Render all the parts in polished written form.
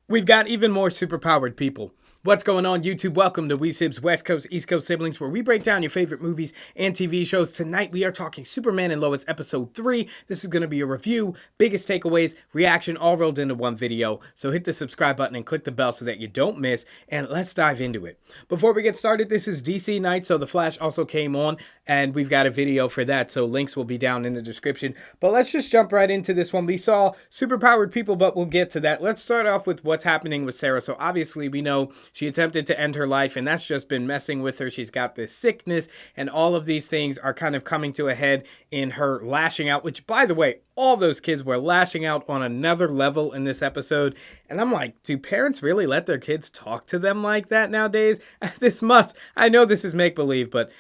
We've got even more superpowered people. What's going on, YouTube? Welcome to Sibz, West Coast, East Coast siblings, where we break down your favorite movies and TV shows. Tonight, we are talking Superman and Lois Episode 3. This is going to be a review, biggest takeaways, reaction, all rolled into one video. So hit the subscribe button and click the bell so that you don't miss, and let's dive into it. Before we get started, this is DC night, so The Flash also came on, and we've got a video for that, so links will be down in the description. But let's just jump right into this one. We saw superpowered people, but we'll get to that. Let's start off with what's happening with Sarah. So obviously, we know she attempted to end her life, and that's just been messing with her. She's got this sickness, and all of these things are kind of coming to a head in her lashing out, which, by the way, all those kids were lashing out on another level in this episode. And I'm like, do parents really let their kids talk to them like that nowadays? I know this is make-believe, but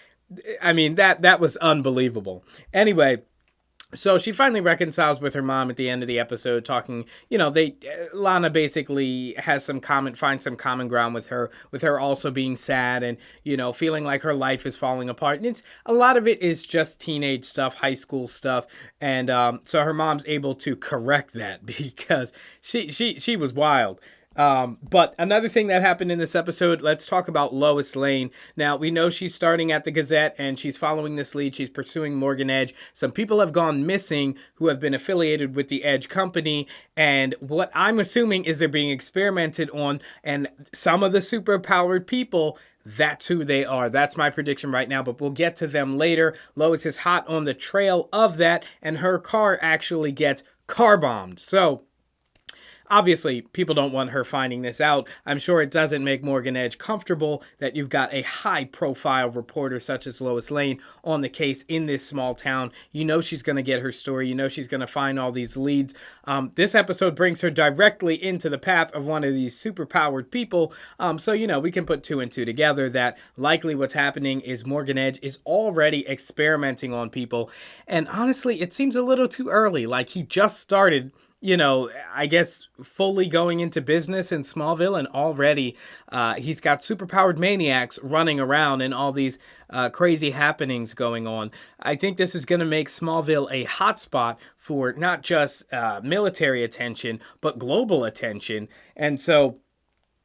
I mean, that was unbelievable. Anyway, so she finally reconciles with her mom at the end of the episode, talking, Lana basically finds some common ground with her also being sad and, feeling like her life is falling apart. And a lot of it is just teenage stuff, high school stuff. And so her mom's able to correct that because she was wild. But another thing that happened in this episode, let's talk about Lois Lane. Now, we know she's starting at the Gazette and she's following this lead. She's pursuing Morgan Edge. Some people have gone missing who have been affiliated with the Edge company. And what I'm assuming is they're being experimented on. And some of the superpowered people, that's who they are. That's my prediction right now, but we'll get to them later. Lois is hot on the trail of that, and her car actually gets car bombed. So obviously, people don't want her finding this out. I'm sure it doesn't make Morgan Edge comfortable that you've got a high-profile reporter such as Lois Lane on the case in this small town. You know she's going to get her story. You know she's going to find all these leads. This episode brings her directly into the path of one of these superpowered people. So, we can put two and two together that likely what's happening is Morgan Edge is already experimenting on people. And honestly, it seems a little too early. Like, he just started, I guess fully going into business in Smallville, and already he's got superpowered maniacs running around and all these crazy happenings going on. I think this is going to make Smallville a hotspot for not just military attention, but global attention. And so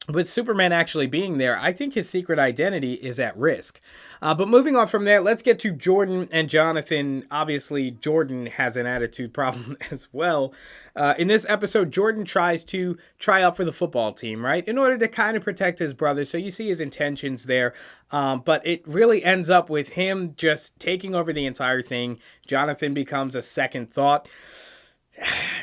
with Superman actually being there, I think his secret identity is at risk. But moving on from there, let's get to Jordan and Jonathan. Obviously, Jordan has an attitude problem as well. In this episode, Jordan tries to try out for the football team, right? In order to kind of protect his brother. So you see his intentions there. But it really ends up with him just taking over the entire thing. Jonathan becomes a second thought.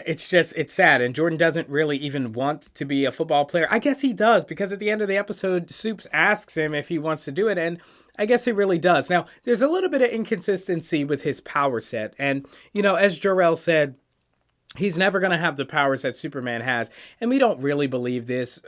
It's sad, and Jordan doesn't really even want to be a football player. I guess he does, because at the end of the episode, Sibz asks him if he wants to do it, and I guess he really does. Now, there's a little bit of inconsistency with his power set, and, as Jor-El said, he's never going to have the powers that Superman has, and we don't really believe this.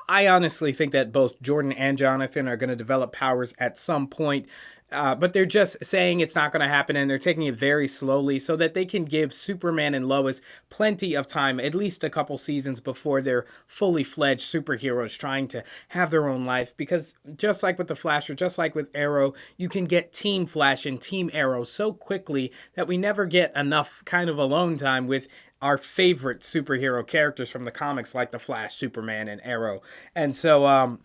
I honestly think that both Jordan and Jonathan are going to develop powers at some point. But they're just saying it's not going to happen, and they're taking it very slowly so that they can give Superman and Lois plenty of time, at least a couple seasons before they're fully fledged superheroes trying to have their own life. Because just like with the Flash, or just like with Arrow, you can get Team Flash and Team Arrow so quickly that we never get enough kind of alone time with our favorite superhero characters from the comics, like the Flash, Superman, and Arrow. And so,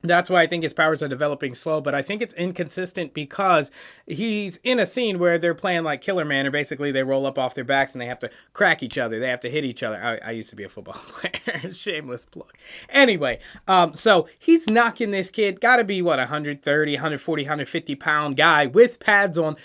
that's why I think his powers are developing slow, but I think it's inconsistent because he's in a scene where they're playing like Killer Man, or basically they roll up off their backs and they have to crack each other. They have to hit each other. I used to be a football player. Shameless plug. Anyway, so he's knocking this kid, gotta be, 130, 140, 150 pound guy with pads on,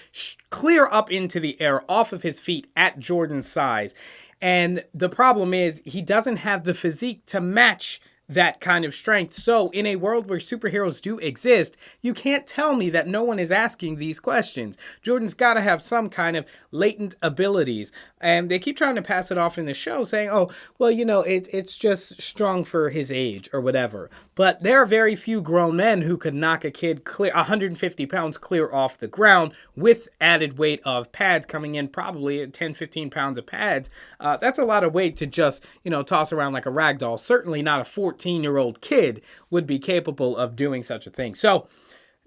clear up into the air off of his feet at Jordan's size. And the problem is he doesn't have the physique to match that kind of strength. So in a world where superheroes do exist, you can't tell me that no one is asking these questions. Jordan's got to have some kind of latent abilities. And they keep trying to pass it off in the show saying, oh, well, it's just strong for his age or whatever. But there are very few grown men who could knock a kid clear, 150 pounds clear off the ground with added weight of pads coming in, probably 10, 15 pounds of pads. That's a lot of weight to just, toss around like a rag doll. Certainly not a 14-year-old kid would be capable of doing such a thing. So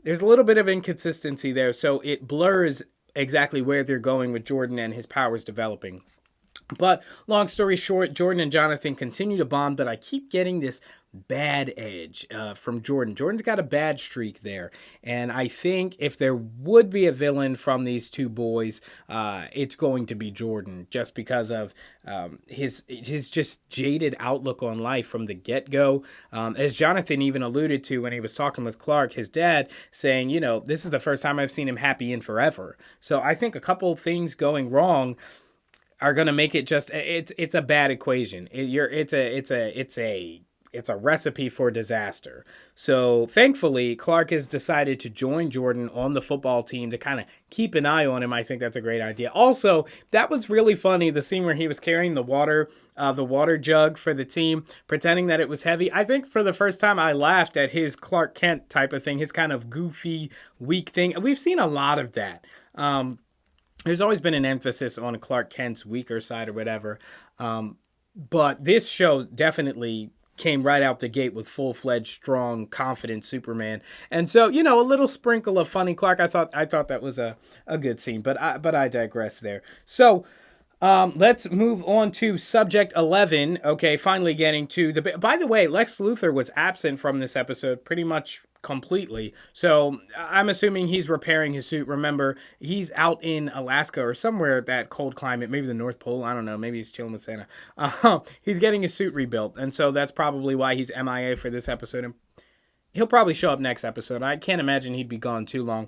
there's a little bit of inconsistency there. So it blurs exactly where they're going with Jordan and his powers developing. But long story short, Jordan and Jonathan continue to bond, but I keep getting this bad edge from Jordan. Jordan's got a bad streak there. And I think if there would be a villain from these two boys, it's going to be Jordan, just because of his just jaded outlook on life from the get-go. As Jonathan even alluded to when he was talking with Clark, his dad, saying, you know, this is the first time I've seen him happy in forever. So I think a couple of things going wrong are going to make it just it's a bad equation. It's a recipe for disaster. So thankfully, Clark has decided to join Jordan on the football team to kind of keep an eye on him. I think that's a great idea. Also, that was really funny, the scene where he was carrying the water jug for the team, pretending that it was heavy. I think for the first time I laughed at his Clark Kent type of thing, his kind of goofy, weak thing. We've seen a lot of that. There's always been an emphasis on Clark Kent's weaker side or whatever. But this show definitely came right out the gate with full-fledged, strong, confident Superman. And so, you know, a little sprinkle of funny Clark. I thought that was a good scene, but I digress there. So, let's move on to subject 11. Okay, finally getting to the... By the way, Lex Luthor was absent from this episode pretty much completely. So I'm assuming he's repairing his suit. Remember, he's out in Alaska or somewhere that cold climate, maybe the North Pole. I don't know. Maybe he's chilling with Santa. He's getting his suit rebuilt. And so that's probably why he's MIA for this episode. And he'll probably show up next episode. I can't imagine he'd be gone too long.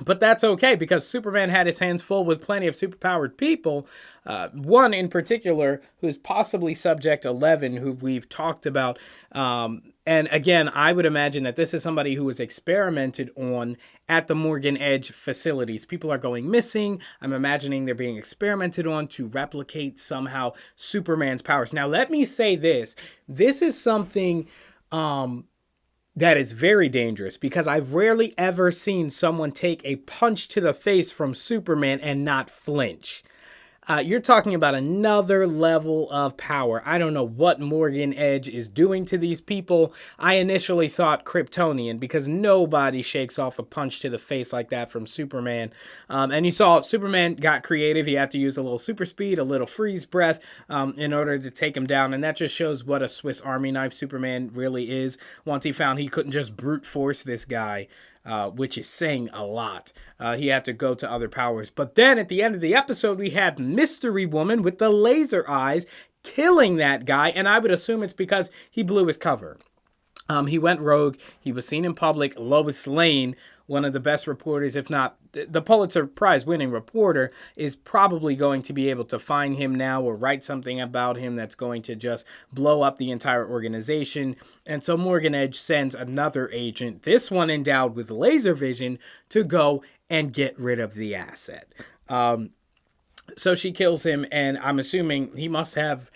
But that's okay, because Superman had his hands full with plenty of superpowered people. One in particular, who's possibly Subject 11, who we've talked about. And again, I would imagine that this is somebody who was experimented on at the Morgan Edge facilities. People are going missing. I'm imagining they're being experimented on to replicate somehow Superman's powers. Now, let me say this. This is something... that is very dangerous, because I've rarely ever seen someone take a punch to the face from Superman and not flinch. You're talking about another level of power. I don't know what Morgan Edge is doing to these people. I initially thought Kryptonian, because nobody shakes off a punch to the face like that from Superman. And you saw Superman got creative. He had to use a little super speed, a little freeze breath in order to take him down. And that just shows what a Swiss Army knife Superman really is. Once he found he couldn't just brute force this guy, which is saying a lot. He had to go to other powers. But then at the end of the episode, we had Mystery Woman with the laser eyes killing that guy. And I would assume it's because he blew his cover. He went rogue. He was seen in public. Lois Lane, one of the best reporters, if not the Pulitzer Prize winning reporter, is probably going to be able to find him now or write something about him that's going to just blow up the entire organization. And so Morgan Edge sends another agent, this one endowed with laser vision, to go and get rid of the asset. So she kills him, and I'm assuming he must have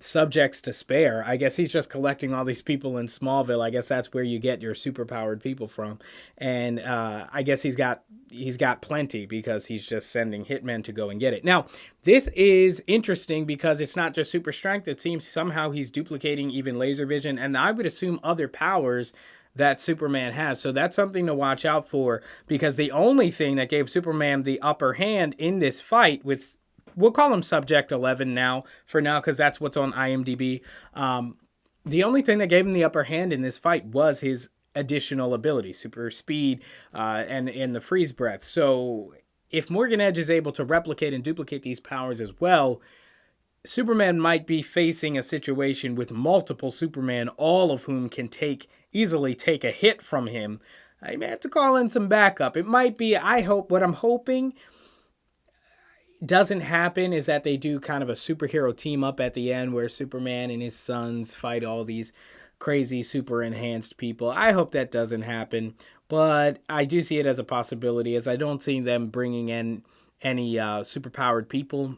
subjects to spare. I guess he's just collecting all these people in Smallville. I guess that's where you get your superpowered people from. And I guess he's got plenty, because he's just sending hitmen to go and get it. Now, this is interesting because it's not just super strength. It seems somehow he's duplicating even laser vision, and I would assume other powers that Superman has. So that's something to watch out for, because the only thing that gave Superman the upper hand in this fight with, we'll call him Subject 11 for now, because that's what's on IMDb. The only thing that gave him the upper hand in this fight was his additional ability, super speed, and the freeze breath. So if Morgan Edge is able to replicate and duplicate these powers as well, Superman might be facing a situation with multiple Superman, all of whom can easily take a hit from him. I may have to call in some backup. It might be, what I'm hoping doesn't happen is that they do kind of a superhero team up at the end where Superman and his sons fight all these crazy super enhanced people. I hope that doesn't happen, but I do see it as a possibility, as I don't see them bringing in any superpowered people,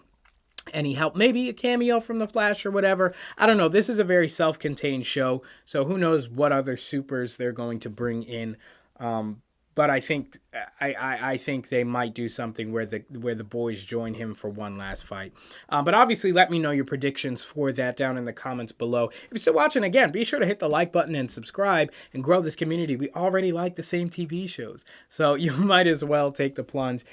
any help, maybe a cameo from the Flash or whatever. I don't know. This is a very self-contained show, so who knows what other supers they're going to bring in. but I think I think they might do something where the boys join him for one last fight. But obviously, let me know your predictions for that down in the comments below. If you're still watching, again, be sure to hit the like button and subscribe and grow this community. We already like the same TV shows, so you might as well take the plunge.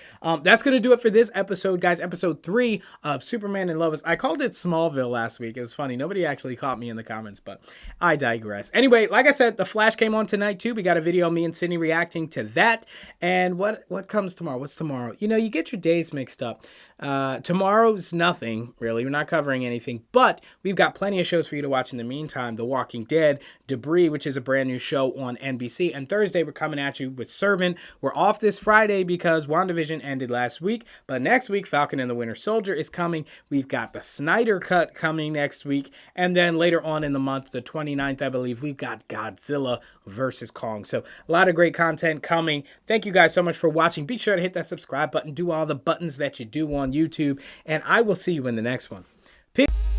That's going to do it for this episode, guys. Episode 3 of Superman and Lois. I called it Smallville last week. It was funny. Nobody actually caught me in the comments, but I digress. Anyway, like I said, The Flash came on tonight, too. We got a video of me and Sydney reacting to that. And what comes tomorrow? What's tomorrow? You know, you get your days mixed up. Tomorrow's nothing, really. We're not covering anything, but we've got plenty of shows for you to watch in the meantime. The Walking Dead, Debris, which is a brand new show on NBC, and Thursday we're coming at you with Servant. We're off this Friday because WandaVision ended last week, but next week Falcon and the Winter Soldier is coming. We've got the Snydercut coming next week, and then later on in the month, the 29th, I believe, we've got Godzilla versus Kong. So a lot of great content coming. Thank you guys so much for watching. Be sure to hit that subscribe button, do all the buttons that you do on YouTube, and I will see you in the next one. Peace.